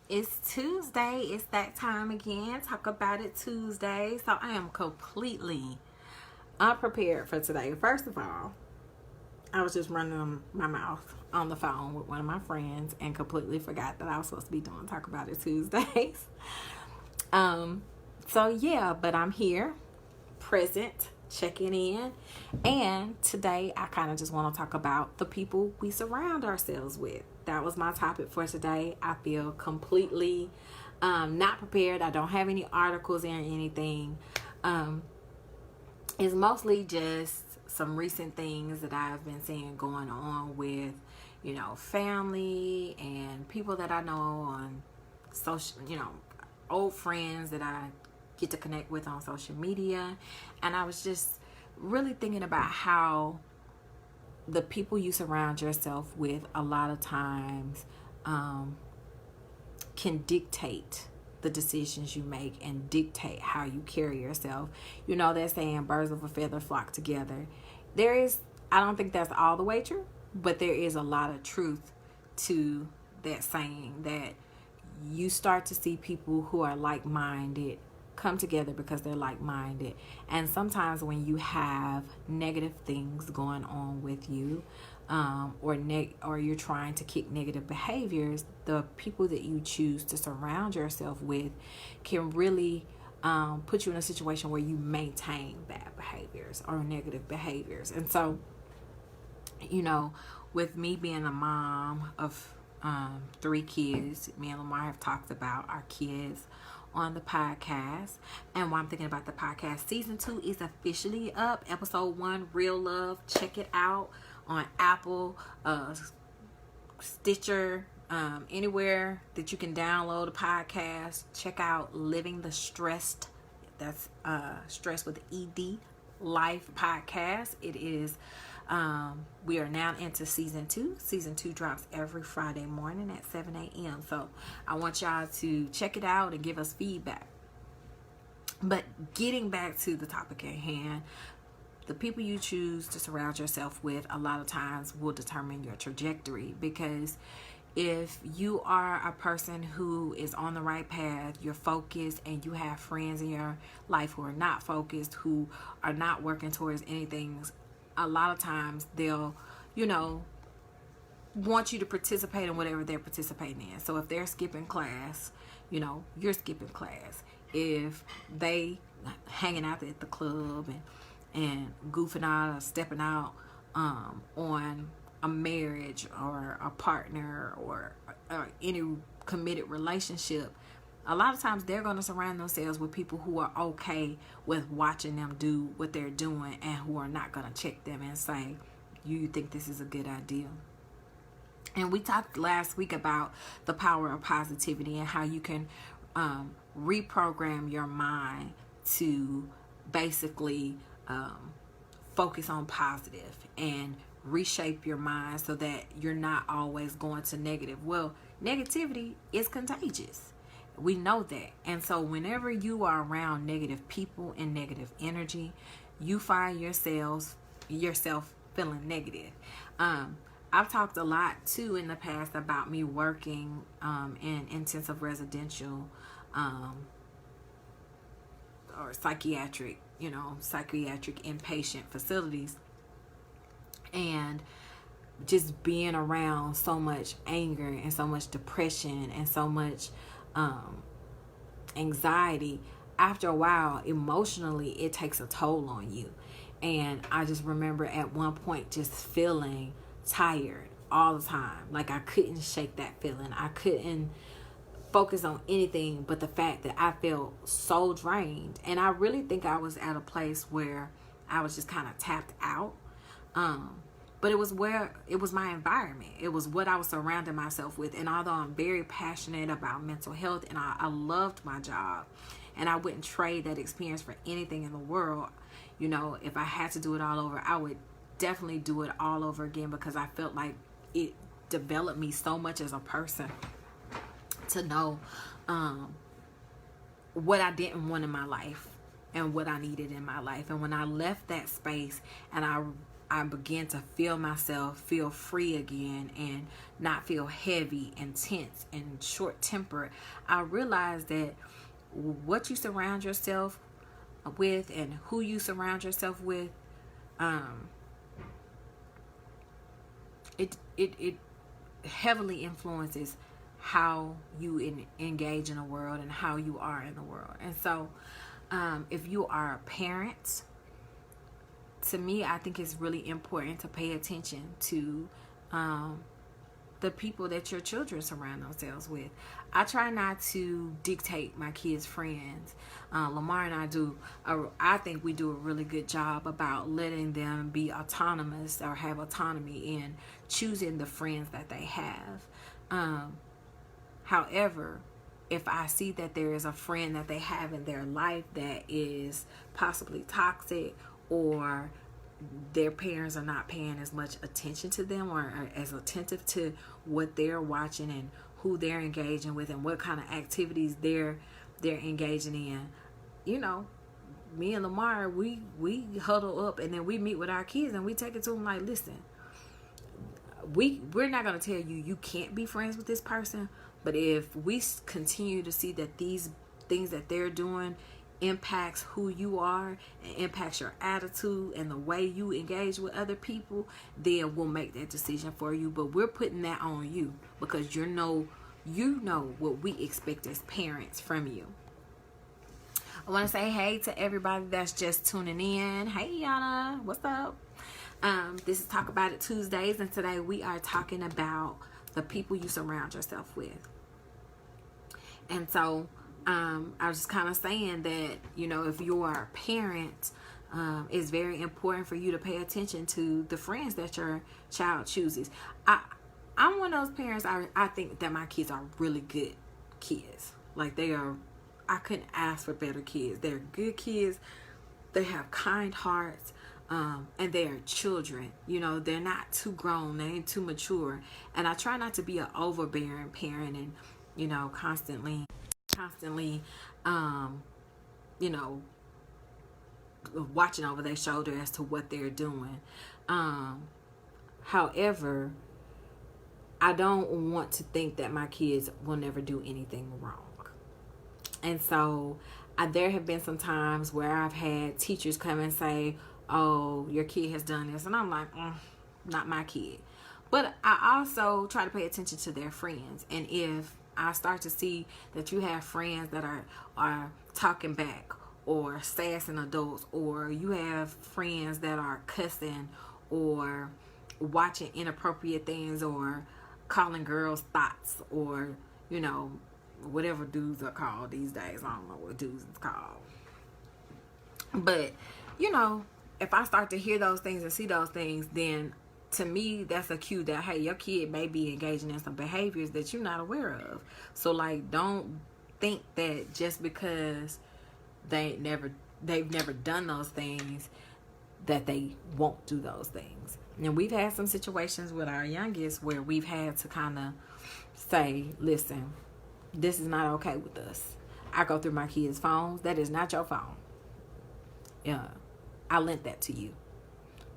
It's Tuesday. It's that time again. Talk about it Tuesday. So I am completely unprepared for today. First of all, I was just running my mouth on the phone with one of my friends and completely forgot that I was supposed to be doing Talk About It Tuesdays. um, but I'm here, present, checking in. And today I kind of just want to talk about the people we surround ourselves with. That was my topic for today. I feel completely not prepared. I don't have any articles or anything. It's mostly just some recent things that I've been seeing going on with, family and people that I know on social, old friends that I get to connect with on social media. And I was just really thinking about how the people you surround yourself with a lot of times can dictate the decisions you make and dictate how you carry yourself. You know, they're saying birds of a feather flock together. I don't think that's all the way true, but there is a lot of truth to that saying, that you start to see people who are like-minded come together because they're like-minded. And sometimes when you have negative things going on with you, or you're trying to kick negative behaviors, the people that you choose to surround yourself with can really put you in a situation where you maintain bad behaviors or negative behaviors. And so, with me being a mom of 3 kids, me and Lamar have talked about our kids on the podcast. And while I'm thinking about the podcast, season 2 is officially up. Episode 1, Real Love. Check it out on Apple, Stitcher, anywhere that you can download a podcast. Check out Living the Stressed. That's Stress with ED Life podcast. It is. We are now into season 2. Season 2 drops every Friday morning at 7 a.m. So I want y'all to check it out and give us feedback. But getting back to the topic at hand, the people you choose to surround yourself with a lot of times will determine your trajectory. Because if you are a person who is on the right path, you're focused, and you have friends in your life who are not focused, who are not working towards anything, a lot of times they'll, want you to participate in whatever they're participating in. So if they're skipping class, you're skipping class. If they hanging out at the club and goofing out or stepping out on a marriage or a partner or any committed relationship, a lot of times they're going to surround themselves with people who are okay with watching them do what they're doing, and who are not going to check them and say, you think this is a good idea. And we talked last week about the power of positivity and how you can reprogram your mind to basically focus on positive and reshape your mind so that you're not always going to negative. Well, negativity is contagious. We know that. And so whenever you are around negative people and negative energy, you find yourself feeling negative. I've talked a lot too in the past about me working in intensive residential or psychiatric inpatient facilities, and just being around so much anger and so much depression and so much anxiety. After a while, emotionally, it takes a toll on you. And I just remember at one point just feeling tired all the time. Like I couldn't shake that feeling. I couldn't focus on anything but the fact that I felt so drained. And I really think I was at a place where I was just kind of tapped out. But it was my environment. It was what I was surrounding myself with. And although I'm very passionate about mental health and I loved my job, and I wouldn't trade that experience for anything in the world, if I had to do it all over, I would definitely do it all over again, because I felt like it developed me so much as a person to know what I didn't want in my life and what I needed in my life. And when I left that space and I I begin to feel free again, and not feel heavy and tense and short tempered, I realized that what you surround yourself with and who you surround yourself with, it heavily influences how you engage in the world and how you are in the world. And so if you are a parent, to me, I think it's really important to pay attention to the people that your children surround themselves with. I try not to dictate my kids' friends. Lamar and I think we do a really good job about letting them be autonomous or have autonomy in choosing the friends that they have. However, if I see that there is a friend that they have in their life that is possibly toxic, or their parents are not paying as much attention to them or are as attentive to what they're watching and who they're engaging with and what kind of activities they're engaging in, you know, me and Lamar, we huddle up and then we meet with our kids and we take it to them like, listen, we're not going to tell you you can't be friends with this person, but if we continue to see that these things that they're doing impacts who you are and impacts your attitude and the way you engage with other people, then we'll make that decision for you. But we're putting that on you because you know what we expect as parents from you. I want to say hey to everybody that's just tuning in. Hey Yana, what's up? This is Talk About It Tuesdays, and today we are talking about the people you surround yourself with. And so I was just kind of saying that, you know, if you are a parent, it's very important for you to pay attention to the friends that your child chooses. I'm one of those parents, I think that my kids are really good kids. Like I couldn't ask for better kids. They're good kids. They have kind hearts. And they are children. You know, they're not too grown. They ain't too mature. And I try not to be an overbearing parent and, you know, constantly, you know, watching over their shoulder as to what they're doing. However, I don't want to think that my kids will never do anything wrong. And so there have been some times where I've had teachers come and say, oh, your kid has done this. And I'm like, not my kid. But I also try to pay attention to their friends. And if I start to see that you have friends that are talking back or sassing adults, or you have friends that are cussing or watching inappropriate things or calling girls thoughts, or, you know, whatever dudes are called these days. I don't know what dudes is called. But, you know, if I start to hear those things and see those things, then to me, that's a cue that, hey, your kid may be engaging in some behaviors that you're not aware of. So, like, don't think that just because they've never done those things that they won't do those things. And we've had some situations with our youngest where we've had to kind of say, listen, this is not okay with us. I go through my kids' phones. That is not your phone. Yeah, I lent that to you.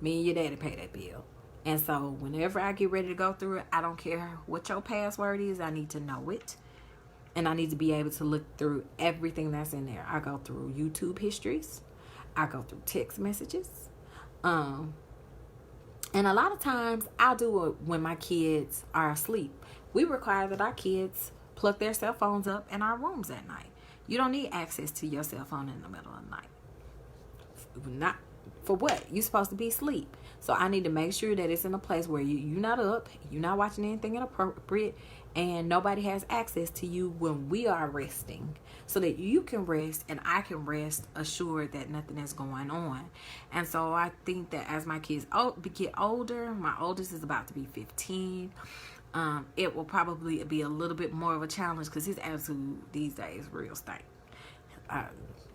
Me and your daddy pay that bill. And so whenever I get ready to go through it, I don't care what your password is. I need to know it. And I need to be able to look through everything that's in there. I go through YouTube histories. I go through text messages. And a lot of times I'll do it when my kids are asleep. We require that our kids plug their cell phones up in our rooms at night. You don't need access to your cell phone in the middle of the night. Not for what? You're supposed to be asleep. So I need to make sure that it's in a place where you're not up, you're not watching anything inappropriate, and nobody has access to you when we are resting, so that you can rest and I can rest assured that nothing is going on. And so I think that as my kids get older, my oldest is about to be 15, it will probably be a little bit more of a challenge because his attitude these days real stank.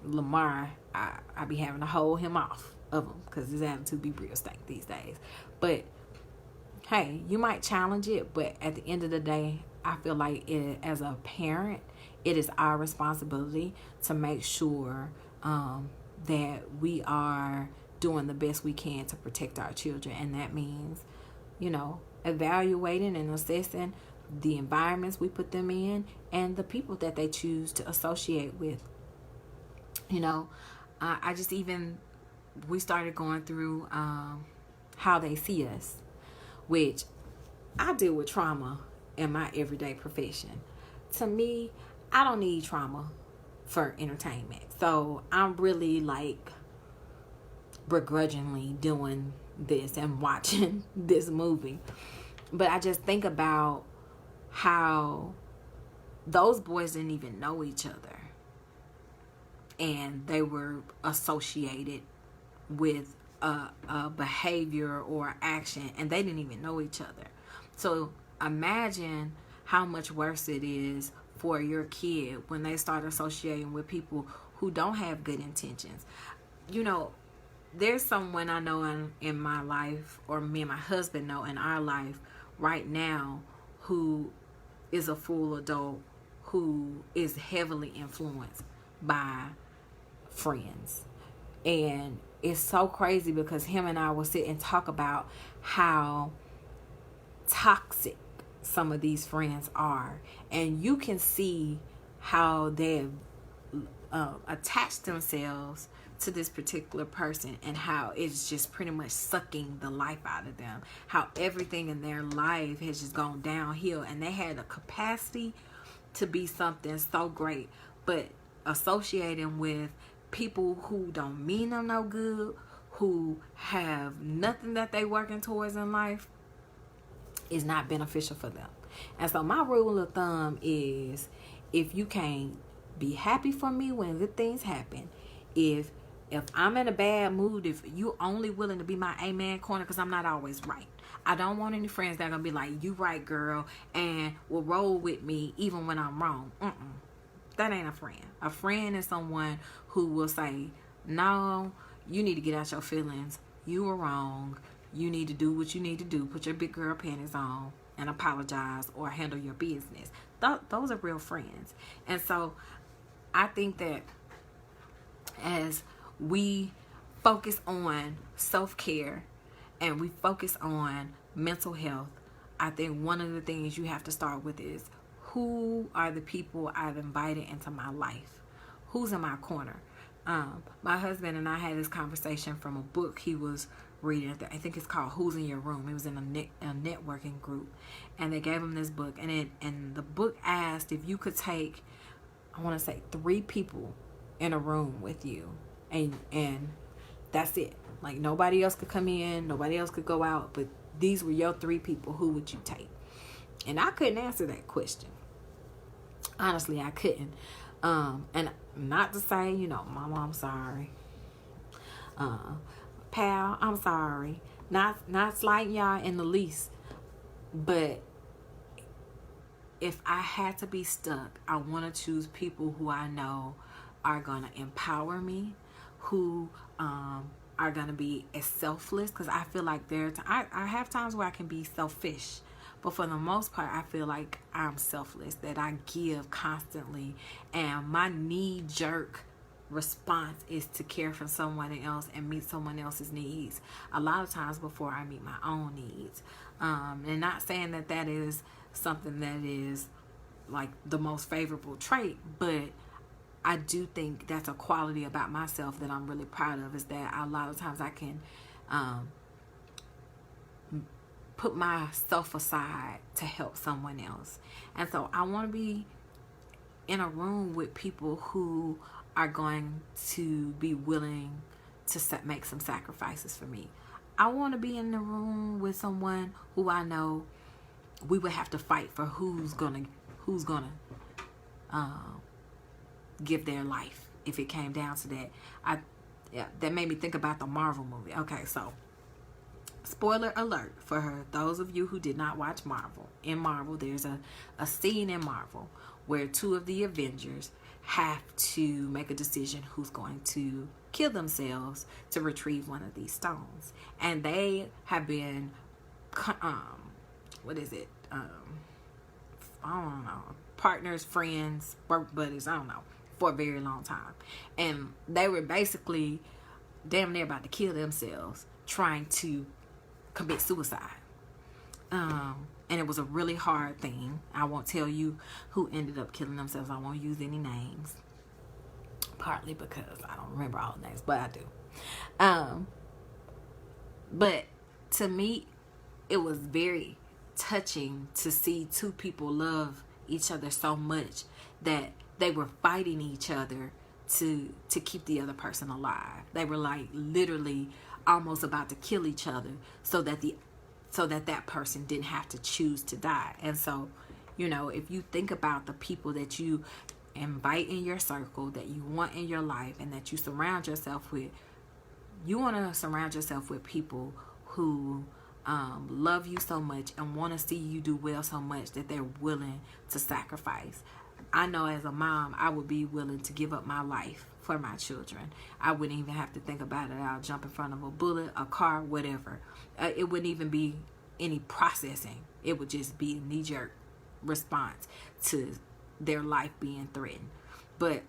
Lamar, I be having to hold him off of him because his attitude be real stank these days. But hey, you might challenge it, but at the end of the day, I feel like as a parent, it is our responsibility to make sure that we are doing the best we can to protect our children. And that means, you know, evaluating and assessing the environments we put them in and the people that they choose to associate with. You know, I just even, we started going through how they see us, which I deal with trauma in my everyday profession. To me, I don't need trauma for entertainment. So I'm really like begrudgingly doing this and watching this movie. But I just think about how those boys didn't even know each other. And they were associated with a behavior or action, and they didn't even know each other. So imagine how much worse it is for your kid when they start associating with people who don't have good intentions. You know, there's someone I know in my life, or me and my husband know in our life right now, who is a full adult who is heavily influenced by friends. And it's so crazy because him and I will sit and talk about how toxic some of these friends are, and you can see how they've attached themselves to this particular person, and how it's just pretty much sucking the life out of them, how everything in their life has just gone downhill, and they had a capacity to be something so great, but associating with people who don't mean them no good, who have nothing that they working towards in life, is not beneficial for them. And so my rule of thumb is, if you can't be happy for me when good things happen, if I'm in a bad mood, if you only willing to be my amen corner, because I'm not always right. I don't want any friends that are gonna be like, you right, girl, and will roll with me even when I'm wrong. That ain't a friend. A friend is someone who will say, no, you need to get out your feelings. You were wrong. You need to do what you need to do. Put your big girl panties on and apologize or handle your business. Those are real friends. And so I think that as we focus on self-care and we focus on mental health, I think one of the things you have to start with is, who are the people I've invited into my life? Who's in my corner? My husband and I had this conversation from a book he was reading. I think it's called Who's in Your Room. He was in a networking group, and they gave him this book, and the book asked if you could take, I want to say, 3 people in a room with you, and that's it. Like, nobody else could come in, nobody else could go out, but these were your 3 people. Who would you take? And I couldn't answer that question. Honestly, I couldn't. And not to say, you know, Mama, I'm sorry. Pal, I'm sorry. Not slighting y'all in the least. But if I had to be stuck, I want to choose people who I know are going to empower me, who are going to be as selfless, because I feel like I have times where I can be selfish. But for the most part, I feel like I'm selfless, that I give constantly. And my knee-jerk response is to care for someone else and meet someone else's needs. A lot of times before I meet my own needs. And not saying that is something that is like the most favorable trait, but I do think that's a quality about myself that I'm really proud of, is that a lot of times I can put myself aside to help someone else. And so I want to be in a room with people who are going to be willing to make some sacrifices for me. I want to be in the room with someone who I know we would have to fight for who's gonna give their life if it came down to that. That made me think about the Marvel movie. Okay, so spoiler alert for those of you who did not watch Marvel. In Marvel, there's a scene in Marvel where 2 of the Avengers have to make a decision who's going to kill themselves to retrieve one of these stones. And they have been, I don't know, partners, friends, work buddies, I don't know, for a very long time. And they were basically damn near about to kill themselves trying to commit suicide. And it was a really hard thing. I won't tell you who ended up killing themselves. I won't use any names. Partly because I don't remember all the names, but I do. But to me, it was very touching to see two people love each other so much that they were fighting each other to keep the other person alive. They were like literally almost about to kill each other so that that person didn't have to choose to die. And so, you know, if you think about the people that you invite in your circle, that you want in your life, and that you surround yourself with, you want to surround yourself with people who love you so much and want to see you do well so much that they're willing to sacrifice. I know as a mom, I would be willing to give up my life for my children. I wouldn't even have to think about it. I'll jump in front of a bullet, a car, whatever. It wouldn't even be any processing. It would just be a knee-jerk response to their life being threatened. But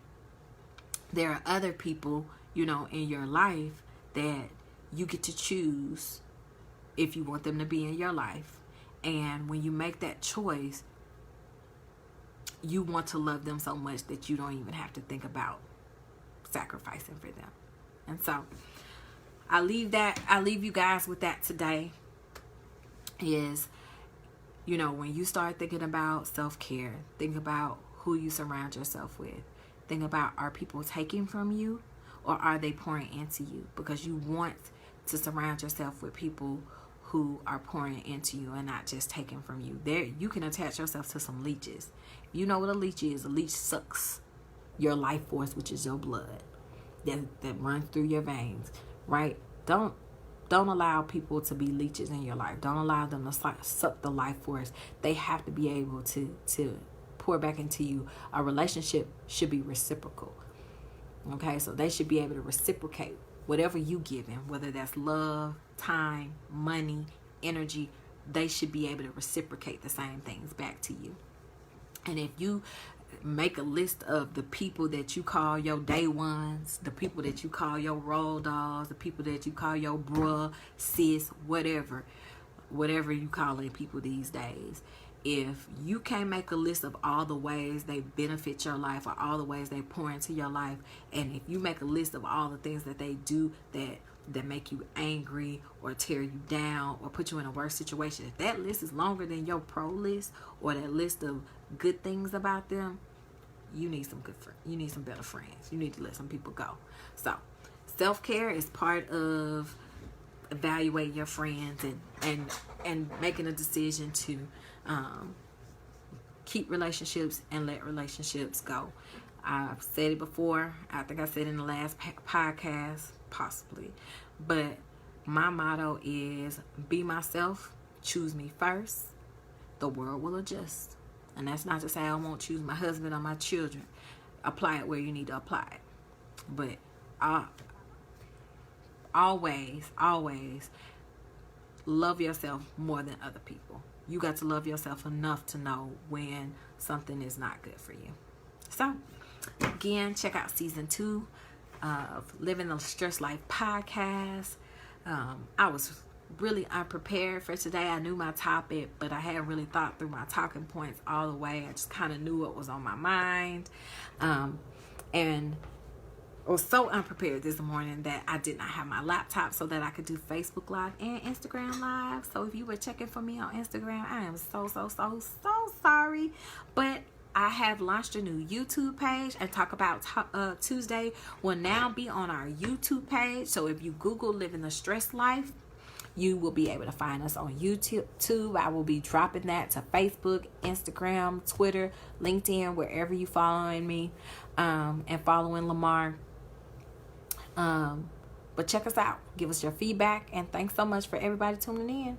there are other people, you know, in your life that you get to choose if you want them to be in your life. And when you make that choice, you want to love them so much that you don't even have to think about sacrificing for them. And so I leave you guys with that today. Is, you know, when you start thinking about self-care, think about who you surround yourself with. Think about, are people taking from you or are they pouring into you? Because you want to surround yourself with people who are pouring into you and not just taking from you. There, you can attach yourself to some leeches. You know what a leech is. A leech sucks your life force, which is your blood that runs through your veins, right? Don't allow people to be leeches in your life. Don't allow them to suck the life force. They have to be able to pour back into you. A relationship should be reciprocal. Okay, so they should be able to reciprocate whatever you give them, whether that's love, time, money, energy. They should be able to reciprocate the same things back to you. And if you make a list of the people that you call your day ones, the people that you call your roll dolls, the people that you call your bruh, sis, whatever you calling people these days, if you can't make a list of all the ways they benefit your life or all the ways they pour into your life, and if you make a list of all the things that they do that make you angry or tear you down or put you in a worse situation, if that list is longer than your pro list or that list of good things about them, you need some good friends. You need some better friends. You need to let some people go. So self-care is part of evaluating your friends and making a decision to keep relationships and let relationships go. I've said it before. I think I said in the last podcast, possibly. But my motto is be myself, choose me first. The world will adjust. And that's not to say I won't choose my husband or my children. Apply it where you need to apply it. But always love yourself more than other people. You got to love yourself enough to know when something is not good for you. So, again, check out season 2 of Living the Stress Life podcast. I was really unprepared for today. I knew my topic, but I hadn't really thought through my talking points all the way. I just kind of knew what was on my mind. And I was so unprepared this morning that I did not have my laptop so that I could do Facebook Live and Instagram Live. So if you were checking for me on Instagram, I am so sorry. But I have launched a new YouTube page, and Talk About Tuesday will now be on our YouTube page. So if you Google Living the Stress Life, you will be able to find us on YouTube. I will be dropping that to Facebook, Instagram, Twitter, LinkedIn, wherever you following me, and following Lamar. But check us out. Give us your feedback. And thanks so much for everybody tuning in.